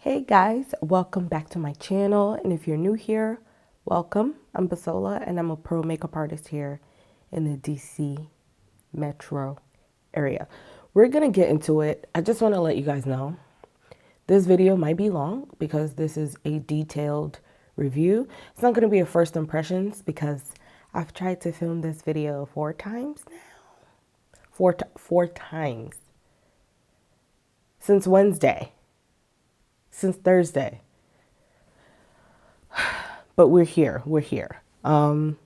Hey guys, welcome back to my channel, and if you're new here, welcome. I'm Bisola and I'm a pro makeup artist here in the DC metro area. We're gonna get into it. I just want to let you guys know this video might be long because this is a detailed review. It's not gonna be a first impressions because I've tried to film this video 4 times now. Four times since Wednesday. Since Thursday. But we're here. I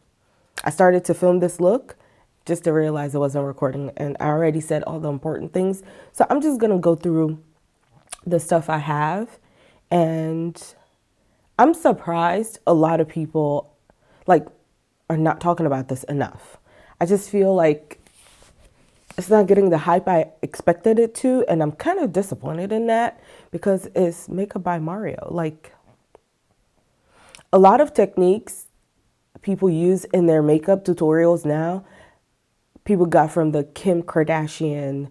started to film this look just to realize I wasn't recording, and I already said all the important things. So I'm just going to go through the stuff I have, and I'm surprised a lot of people are not talking about this enough. I just feel like it's not getting the hype I expected it to, and I'm kind of disappointed in that because it's Makeup by Mario. Like, a lot of techniques people use in their makeup tutorials now, people got from the Kim Kardashian,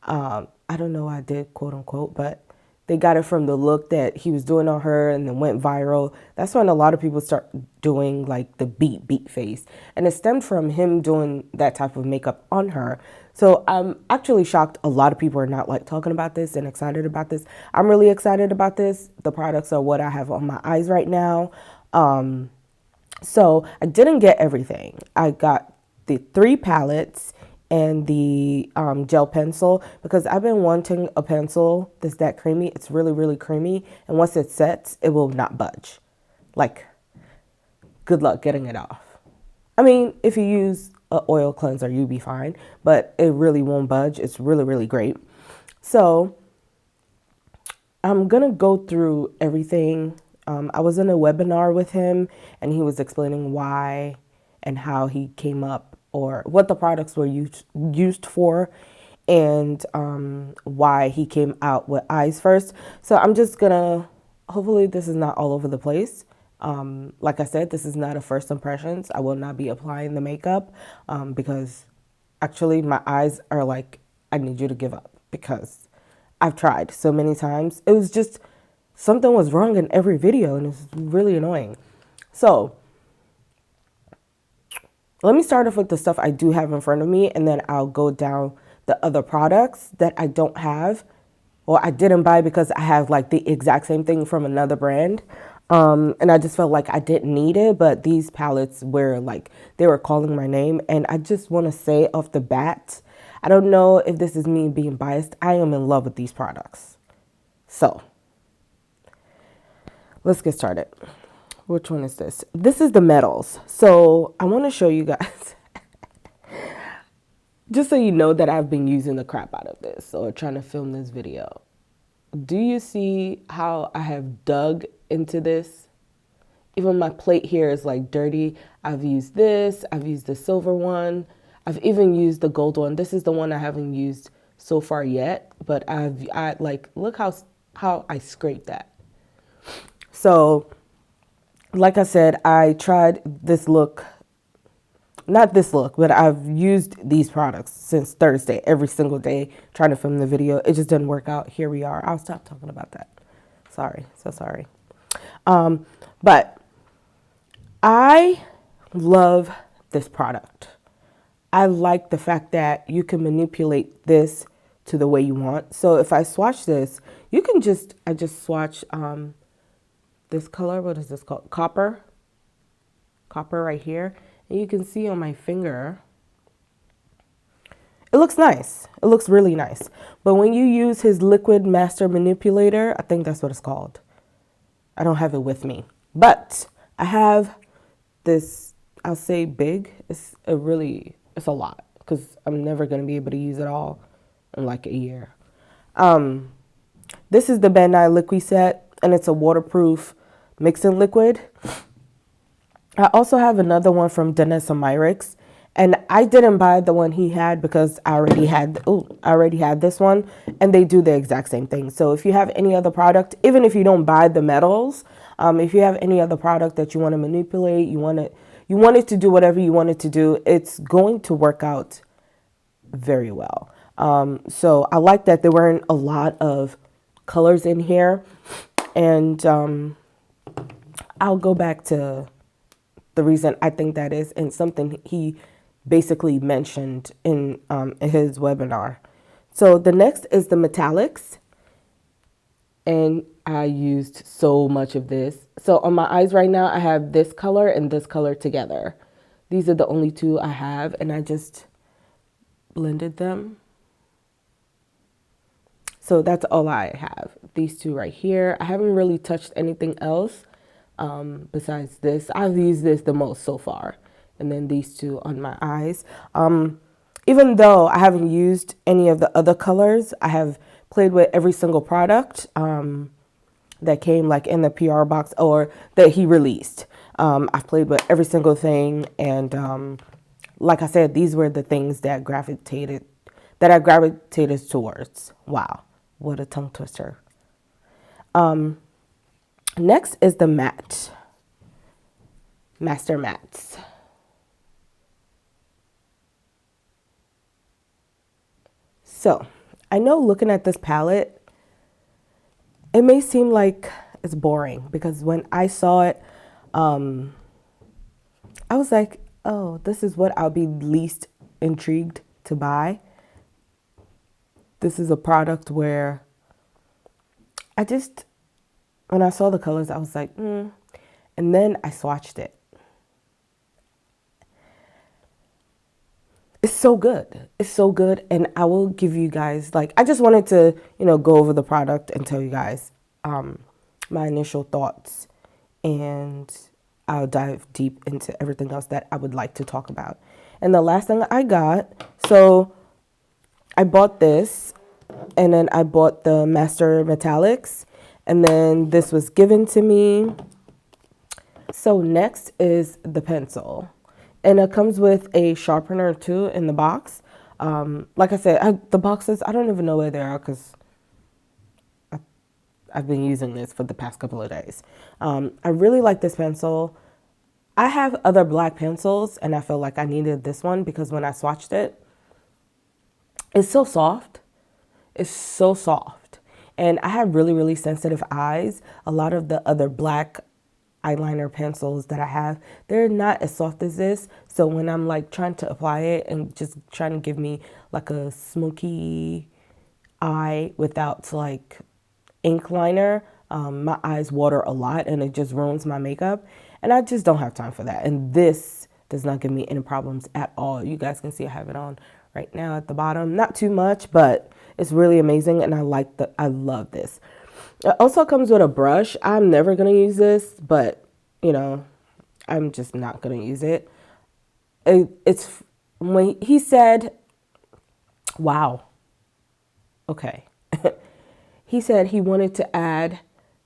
I don't know why I did quote unquote, but they got it from the look that he was doing on her and then went viral. That's when a lot of people start doing like the beat face. And it stemmed from him doing that type of makeup on her. So I'm actually shocked a lot of people are not like talking about this and excited about this. I'm really excited about this. The products are what I have on my eyes right now. So I didn't get everything. I got the 3 palettes and the gel pencil because I've been wanting a pencil that's that creamy. It's really, really creamy. And once it sets, it will not budge. Like, good luck getting it off. I mean, if you use an oil cleanser, you'll be fine. But it really won't budge. It's really, really great. So I'm going to go through everything. I was in a webinar with him, and he was explaining why and how he came up, or what the products were used for, and why he came out with eyes first. So I'm just gonna, hopefully this is not all over the place. Like I said, this is not a first impressions. I will not be applying the makeup because actually my eyes are like, I need you to give up because I've tried so many times. It was just, something was wrong in every video and it's really annoying. So let me start off with the stuff I do have in front of me, and then I'll go down the other products that I don't have, or I didn't buy because I have like the exact same thing from another brand. And I just felt like I didn't need it, but these palettes were like, they were calling my name. And I just want to say off the bat, I don't know if this is me being biased. I am in love with these products. So let's get started. Which one is this? This is the metals. So I want to show you guys, just so you know that I've been using the crap out of this or trying to film this video. Do you see how I have dug into this? Even my plate here is like dirty. I've used this. I've used the silver one. I've even used the gold one. This is the one I haven't used so far yet, but I like, look how I scraped that. So like I said, I tried this look, not this look, but I've used these products since Thursday, every single day, trying to film the video. It just didn't work out. Here we are. I'll stop talking about that. Sorry. So sorry. But I love this product. I like the fact that you can manipulate this to the way you want. So if I swatch this, you can I just swatch, this color, what is this called? Copper right here. And you can see on my finger, it looks nice. It looks really nice. But when you use his Liquid Master Manipulator, I think that's what it's called. I don't have it with me, but I have this, I'll say big. It's a lot because I'm never going to be able to use it all in like a year. This is the Nye Liquid Set, and it's a waterproof mixing liquid. I also have another one from Dedivanovic, and I didn't buy the one he had because I already had this one, and they do the exact same thing. So if you have any other product, even if you don't buy the metals, if you have any other product that you want to manipulate, you want it to do whatever you want it to do, it's going to work out very well. So I like that there weren't a lot of colors in here. And I'll go back to the reason I think that is, and something he basically mentioned in his webinar. So the next is the metallics. And I used so much of this. So on my eyes right now, I have this color and this color together. These are the only two I have, and I just blended them. So that's all I have. These two right here. I haven't really touched anything else besides this. I've used this the most so far. And then these two on my eyes. Even though I haven't used any of the other colors, I have played with every single product that came like in the PR box or that he released. I've played with every single thing, and like I said, these were the things that I gravitated towards. Wow, what a tongue twister. Next is the Master Mattes. So, I know looking at this palette, it may seem like it's boring because when I saw it, I was like, oh, this is what I'll be least intrigued to buy. This is a product where when I saw the colors, I was like, and then I swatched it. It's so good. It's so good. And I will give you guys, I just wanted to, go over the product and tell you guys my initial thoughts. And I'll dive deep into everything else that I would like to talk about. And the last thing I got, so I bought this, and then I bought the Master Metallics, and then this was given to me. So next is the pencil. And it comes with a sharpener too in the box. Like I said, the boxes, I don't even know where they are because I've been using this for the past couple of days. I really like this pencil. I have other black pencils, and I feel like I needed this one because when I swatched it, it's so soft. It's so soft. And I have really, really sensitive eyes. A lot of the other black eyeliner pencils that I have, they're not as soft as this. So when I'm trying to apply it and just trying to give me a smoky eye without ink liner, my eyes water a lot and it just ruins my makeup. And I just don't have time for that. And this does not give me any problems at all. You guys can see I have it on right now at the bottom. Not too much, but it's really amazing. And I love this. It also comes with a brush. I'm never going to use this, but, I'm just not going to use it. It's when he said, wow, okay. He said he wanted to add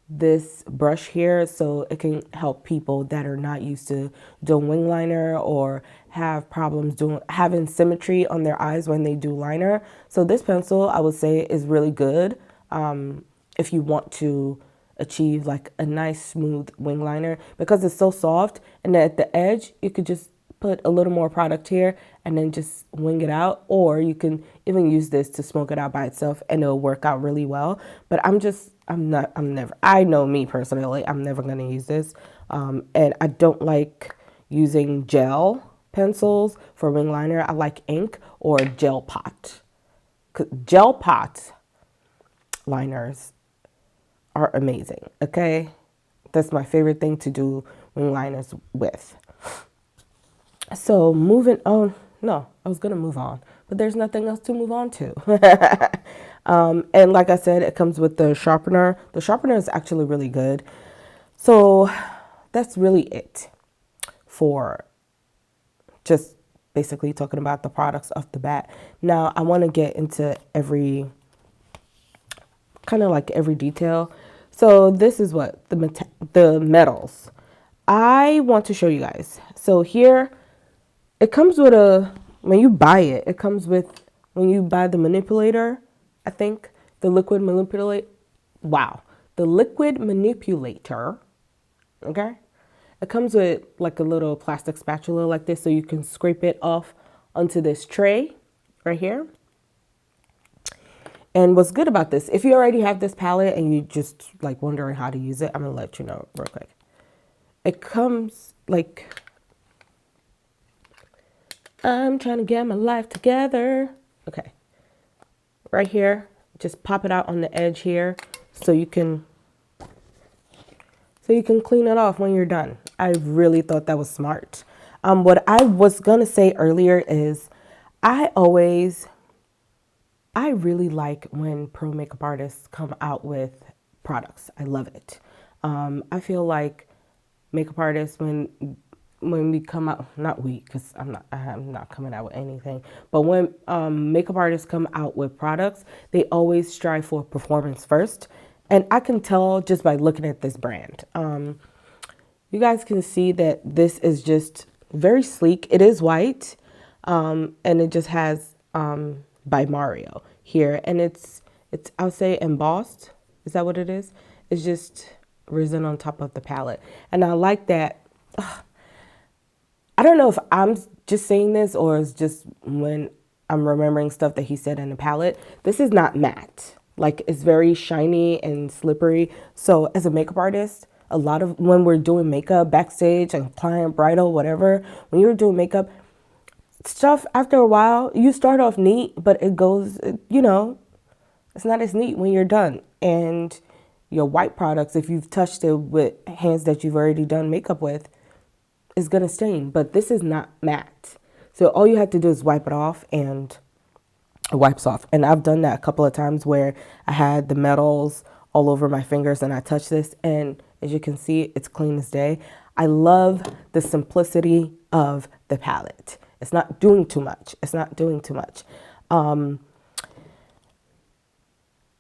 this brush here so it can help people that are not used to doing wing liner or have problems having symmetry on their eyes when they do liner. So this pencil, I would say, is really good. If you want to achieve a nice smooth wing liner because it's so soft, and then at the edge you could just put a little more product here and then just wing it out, or you can even use this to smoke it out by itself and it'll work out really well. But I know me personally, I'm never going to use this. And I don't like using gel pencils for wing liner. I like ink or gel pot. Gel pot liners are amazing, okay? That's my favorite thing to do wing liners with. So moving on, no, I was going to move on, but there's nothing else to move on to. And like I said, it comes with the sharpener. The sharpener is actually really good. So that's really it for just basically talking about the products off the bat. Now I want to get into every detail. So this is what the metals. I want to show you guys. So here it comes with when you buy the Manipulator, I think the liquid manipulator. Wow. The liquid manipulator. Okay. It comes with a little plastic spatula like this, so you can scrape it off onto this tray right here. And what's good about this, if you already have this palette and you just like wondering how to use it, I'm gonna let you know real quick. It comes like, I'm trying to get my life together. Okay, right here, just pop it out on the edge here so you can clean it off when you're done. I really thought that was smart. What I was gonna say earlier is I really like when pro makeup artists come out with products. I love it. I feel like makeup artists, when we come out, not we, because I'm not coming out with anything, but when makeup artists come out with products, they always strive for performance first. And I can tell just by looking at this brand. You guys can see that this is just very sleek. It is white, and it just has by Mario here, and it's I'll say embossed. Is that what it is? It's just risen on top of the palette, and I like that. I don't know if I'm just saying this or it's just when I'm remembering stuff that he said in the palette. This is not matte. Like, it's very shiny and slippery. So as a makeup artist, a lot of when we're doing makeup backstage and client bridal, whatever, when you're doing makeup stuff, after a while, you start off neat, but it goes, it's not as neat when you're done. And your white products, if you've touched it with hands that you've already done makeup with, is going to stain. But this is not matte. So all you have to do is wipe it off, and it wipes off. And I've done that a couple of times where I had the metals all over my fingers and I touched this, and as you can see, it's clean as day. I love the simplicity of the palette. It's not doing too much. It's not doing too much.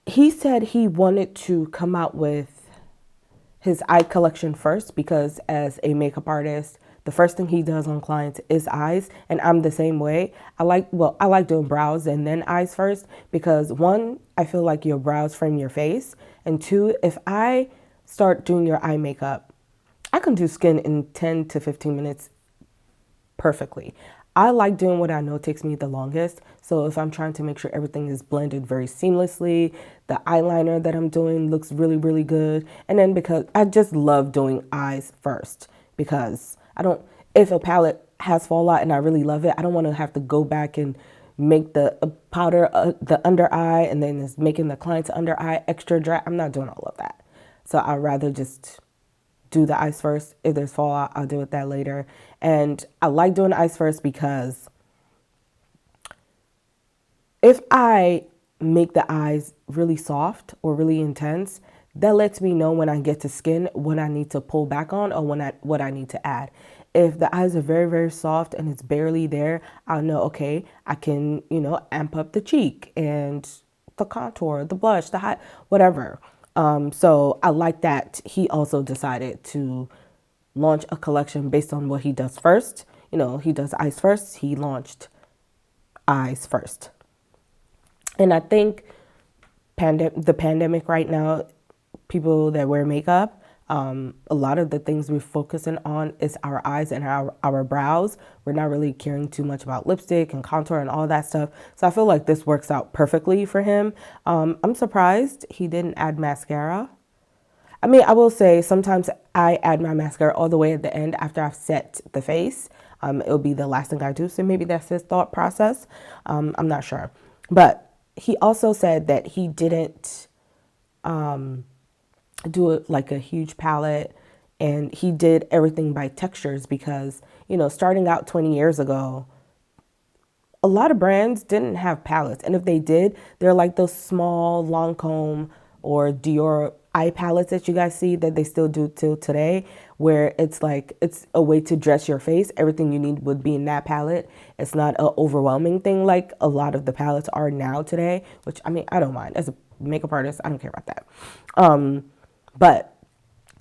He said he wanted to come out with his eye collection first because as a makeup artist, the first thing he does on clients is eyes, and I'm the same way. I like doing brows and then eyes first because one, I feel like your brows frame your face, and two, if I start doing your eye makeup, I can do skin in 10 to 15 minutes perfectly. I like doing what I know takes me the longest. So if I'm trying to make sure everything is blended very seamlessly, the eyeliner that I'm doing looks really, really good. And then because I just love doing eyes first because if a palette has fallout and I really love it, I don't want to have to go back and make the powder, the under eye, and then it's making the client's under eye extra dry. I'm not doing all of that. So I'd rather just do the eyes first. If there's fallout, I'll deal with that later. And I like doing the eyes first because if I make the eyes really soft or really intense, that lets me know when I get to skin what I need to pull back on or what I need to add. If the eyes are very, very soft and it's barely there, I'll know, okay, I can, amp up the cheek and the contour, the blush, the high, whatever. So I like that he also decided to launch a collection based on what he does first. He does eyes first. He launched eyes first. And I think the pandemic right now, people that wear makeup, a lot of the things we're focusing on is our eyes and our brows. We're not really caring too much about lipstick and contour and all that stuff. So I feel like this works out perfectly for him. I'm surprised he didn't add mascara. I mean, I will say sometimes I add my mascara all the way at the end after I've set the face. It'll be the last thing I do. So maybe that's his thought process. I'm not sure. But he also said that he didn't do it like a huge palette, and he did everything by textures because, starting out 20 years ago, a lot of brands didn't have palettes. And if they did, they're like those small Lancome or Dior eye palettes that you guys see that they still do till today, where it's like, it's a way to dress your face. Everything you need would be in that palette. It's not an overwhelming thing like a lot of the palettes are now today, which, I mean, I don't mind. As a makeup artist, I don't care about that. But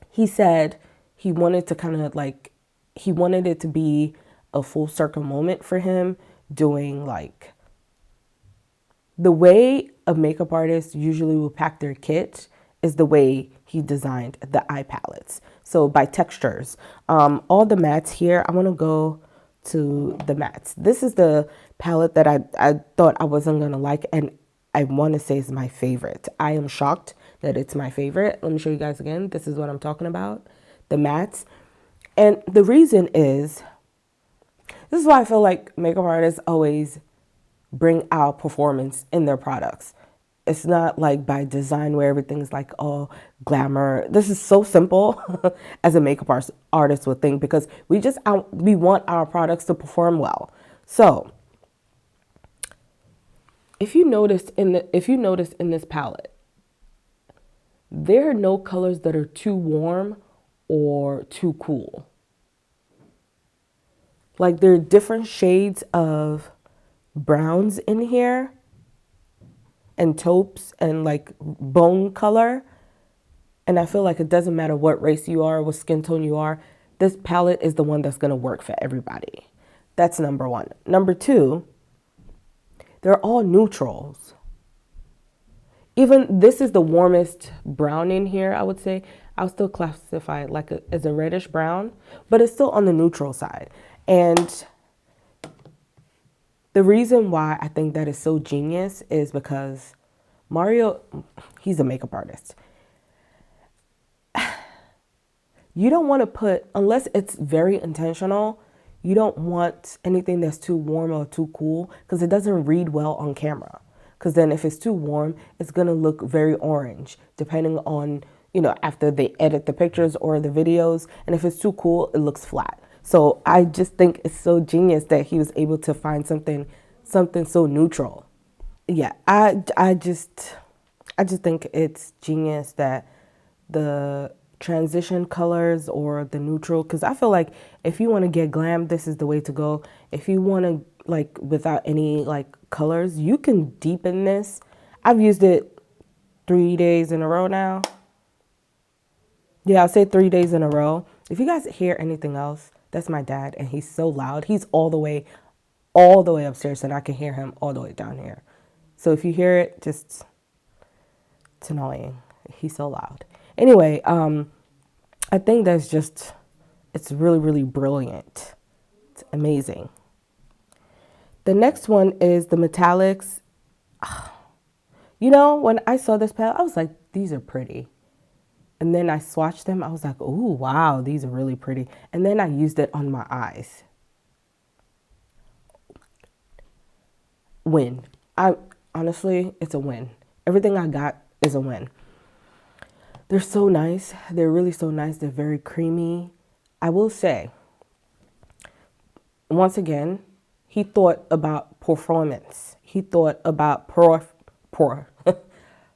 he said he wanted to he wanted it to be a full circle moment for him, doing like the way a makeup artist usually will pack their kit is the way he designed the eye palettes. So by textures, all the mattes here, I want to go to the mattes. This is the palette that I thought I wasn't going to like. And I want to say is my favorite. I am shocked that it's my favorite. Let me show you guys again. This is what I'm talking about, the mattes. And the reason is, this is why I feel like makeup artists always bring out performance in their products. It's not like by design where everything's like all glamour. This is so simple as a makeup artist would think, because we want our products to perform well. So if you notice in this palette, there are no colors that are too warm or too cool. Like, there are different shades of browns in here and taupes and like bone color. And I feel like it doesn't matter what race you are, what skin tone you are, this palette is the one that's going to work for everybody. That's number one. Number two, they're all neutrals. Even this is the warmest brown in here, I would say. I'll still classify it like as a reddish brown, but it's still on the neutral side. And the reason why I think that is so genius is because Mario, he's a makeup artist. You don't want to put, unless it's very intentional, you don't want anything that's too warm or too cool, because it doesn't read well on camera. Because then if it's too warm, it's going to look very orange, depending on, after they edit the pictures or the videos. And if it's too cool, it looks flat. So I just think it's so genius that he was able to find something so neutral. Yeah, I just think it's genius that the transition colors or the neutral, because I feel like if you want to get glam, this is the way to go. If you want to, like, without any like colors, you can deepen this. I've used it 3 days in a row now. Yeah, I'll say 3 days in a row. If you guys hear anything else, that's my dad, and he's so loud. He's all the way upstairs, and I can hear him all the way down here. So if you hear it, it's annoying. He's so loud. Anyway, I think it's really, really brilliant. It's amazing. The next one is the metallics. When I saw this palette, I was like, these are pretty. And then I swatched them. I was like, oh, wow, these are really pretty. And then I used it on my eyes. Win. Honestly, it's a win. Everything I got is a win. They're so nice. They're really so nice. They're very creamy. I will say, once again, he thought about performance. He thought about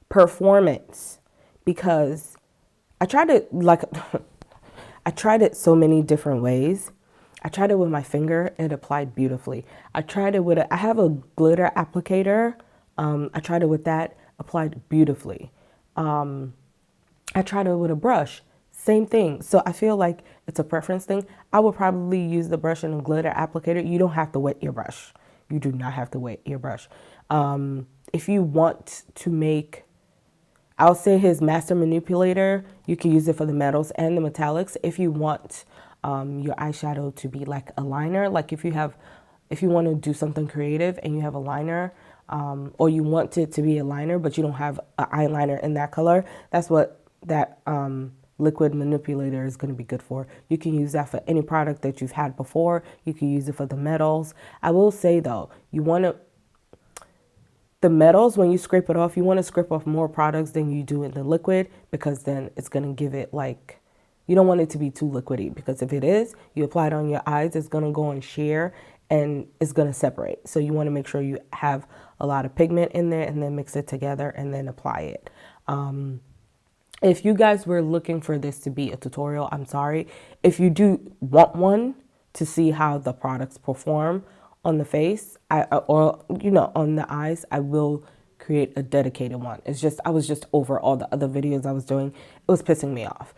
performance, because I tried it so many different ways. I tried it with my finger. It applied beautifully. I tried it with I have a glitter applicator. I tried it with that. Applied beautifully. I tried it with a brush. Same thing. So I feel like it's a preference thing. I would probably use the brush and a glitter applicator. You don't have to wet your brush. You do not have to wet your brush. If you want to make, I'll say his master manipulator, you can use it for the metals and the metallics. If you want your eyeshadow to be like a liner, like if you want to do something creative and you have a liner, or you want it to be a liner but you don't have an eyeliner in that color, that's what that liquid manipulator is going to be good for. You can use that for any product that you've had before. You can use it for the metals. I will say though, the metals, when you scrape it off, you want to scrape off more products than you do in the liquid, because then it's going to give it like, you don't want it to be too liquidy, because if it is, you apply it on your eyes, it's going to go and shear and it's going to separate. So you want to make sure you have a lot of pigment in there and then mix it together and then apply it. If you guys were looking for this to be a tutorial, I'm sorry. If you do want one to see how the products perform on the face, or on the eyes, I will create a dedicated one. It's just, I was just over all the other videos I was doing. It was pissing me off.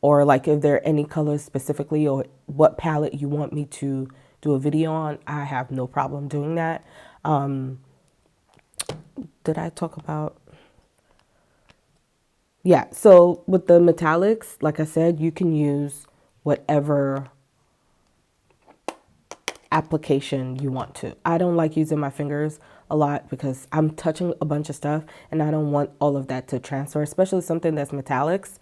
Or like if there are any colors specifically, or what palette you want me to do a video on, I have no problem doing that. Did I talk about? Yeah, so with the metallics, like I said, you can use whatever application you want to. I don't like using my fingers a lot because I'm touching a bunch of stuff and I don't want all of that to transfer, especially something that's metallics.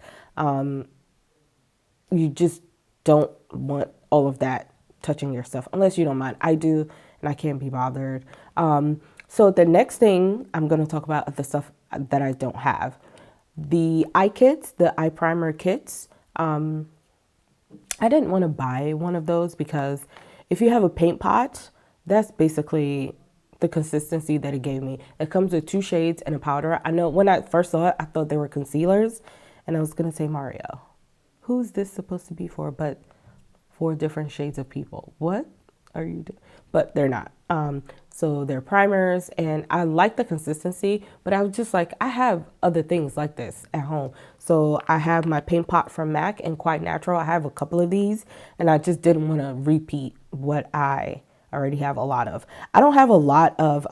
You just don't want all of that touching your stuff unless you don't mind. I do, and I can't be bothered. So the next thing I'm going to talk about is the stuff that I don't have. The eye kits, the eye primer kits. I didn't want to buy one of those because if you have a paint pot, that's basically the consistency that it gave me. It comes with 2 shades and a powder. I know when I first saw it, I thought they were concealers, and I was going to say, Mario, who's this supposed to be for? But 4 different shades of people. What are you doing? But they're not. So they're primers, and I like the consistency, but I was just like, I have other things like this at home. So I have my paint pot from MAC and Quite Natural. I have a couple of these, and I just didn't want to repeat what I already have a lot of. I don't have a lot of,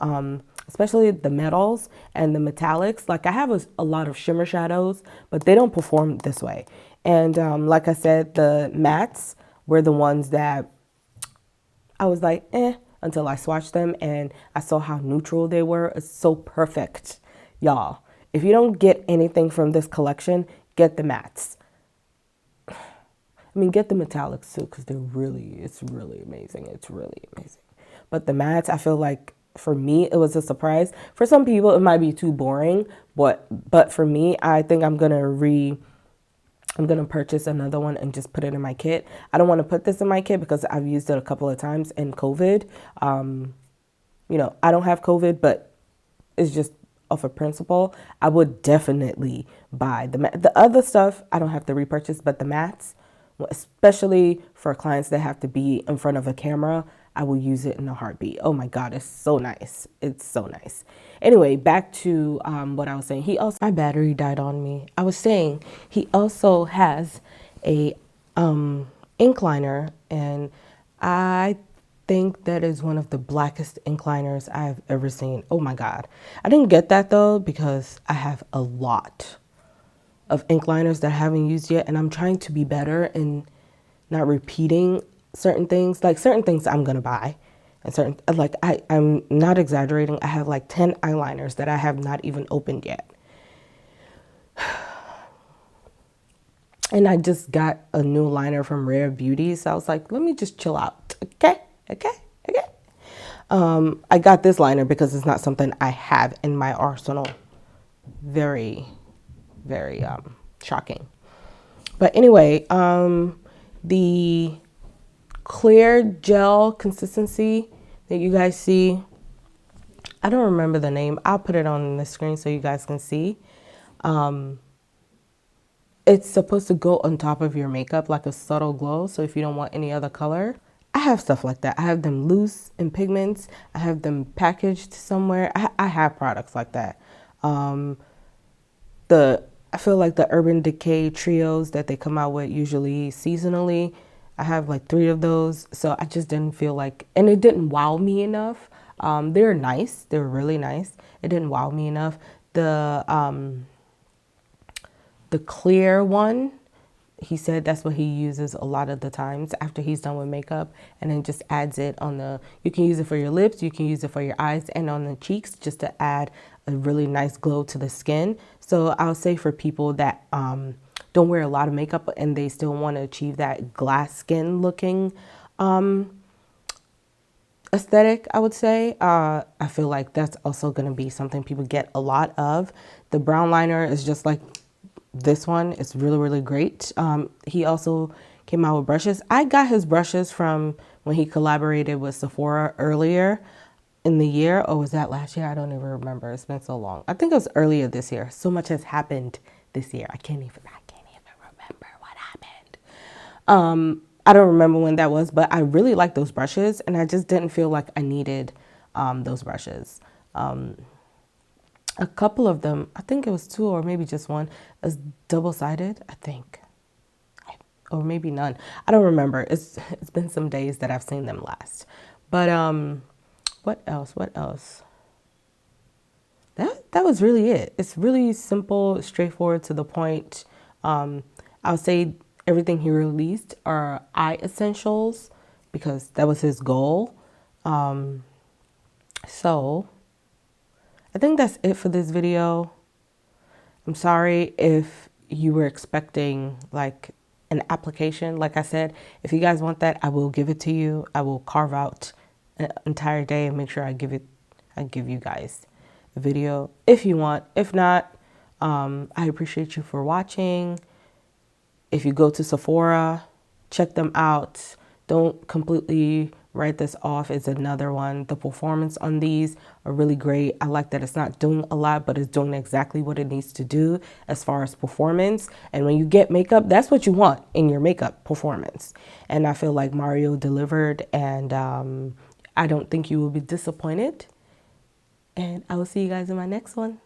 especially the metals and the metallics. Like I have a lot of shimmer shadows, but they don't perform this way. And like I said, the mattes were the ones that I was like, until I swatched them and I saw how neutral they were. It's so perfect, y'all. If you don't get anything from this collection, get the mattes. I mean, get the metallics too, because it's really amazing. It's really amazing. But the mattes, I feel like for me, it was a surprise. For some people, it might be too boring, but for me, I think I'm gonna purchase another one and just put it in my kit. I don't want to put this in my kit because I've used it a couple of times in COVID. You know, I don't have COVID, but it's just off of principle. I would definitely buy the other stuff. I don't have to repurchase, but the mattes, especially for clients that have to be in front of a camera, I will use it in a heartbeat. Oh my God, it's so nice. It's so nice. Anyway, back to what I was saying. My battery died on me. I was saying he also has a ink liner, and I think that is one of the blackest ink liners I've ever seen. Oh my God. I didn't get that though because I have a lot of ink liners that I haven't used yet, and I'm trying to be better in not repeating certain things. Like certain things I'm gonna buy, and certain, like I'm not exaggerating, I have like 10 eyeliners that I have not even opened yet. And I just got a new liner from Rare Beauty, so I was like, let me just chill out. Okay. I got this liner because it's not something I have in my arsenal. Very, very shocking. But anyway, the clear gel consistency that you guys see, I don't remember the name. I'll put it on the screen so you guys can see. It's supposed to go on top of your makeup like a subtle glow. So if you don't want any other color, I have stuff like that. I have them loose in pigments. I have them packaged somewhere. I have products like that. I feel like the Urban Decay trios that they come out with usually seasonally, I have like 3 of those. So I just didn't feel like, and it didn't wow me enough. They're nice. They're really nice. It didn't wow me enough. The clear one, he said that's what he uses a lot of the times after he's done with makeup, and then just adds it on the, you can use it for your lips, you can use it for your eyes and on the cheeks just to add a really nice glow to the skin. So I'll say for people that don't wear a lot of makeup and they still want to achieve that glass skin looking aesthetic, I would say, I feel like that's also going to be something people get a lot of. The brown liner is just like this one. It's really, really great. He also came out with brushes. I got his brushes from when he collaborated with Sephora earlier in the year. Or was that last year? I don't even remember. It's been so long. I think it was earlier this year. So much has happened this year. I can't even remember what happened. I don't remember when that was, but I really like those brushes, and I just didn't feel like I needed those brushes. A couple of them, I think it was 2 or maybe just 1, is double-sided, I think, or maybe none. I don't remember. It's been some days that I've seen them last. But what else? That was really it. It's really simple, straightforward, to the point. I'll say everything he released are eye essentials because that was his goal. So I think that's it for this video. I'm sorry if you were expecting like an application. Like I said, if you guys want that, I will give it to you. I will carve out an entire day and make sure I give you guys the video if you want. If not, I appreciate you for watching. If you go to Sephora, check them out. Don't completely write this off as another one. The performance on these are really great. I like that it's not doing a lot, but it's doing exactly what it needs to do as far as performance. And when you get makeup, that's what you want in your makeup performance. And I feel like Mario delivered, and I don't think you will be disappointed. And I will see you guys in my next one.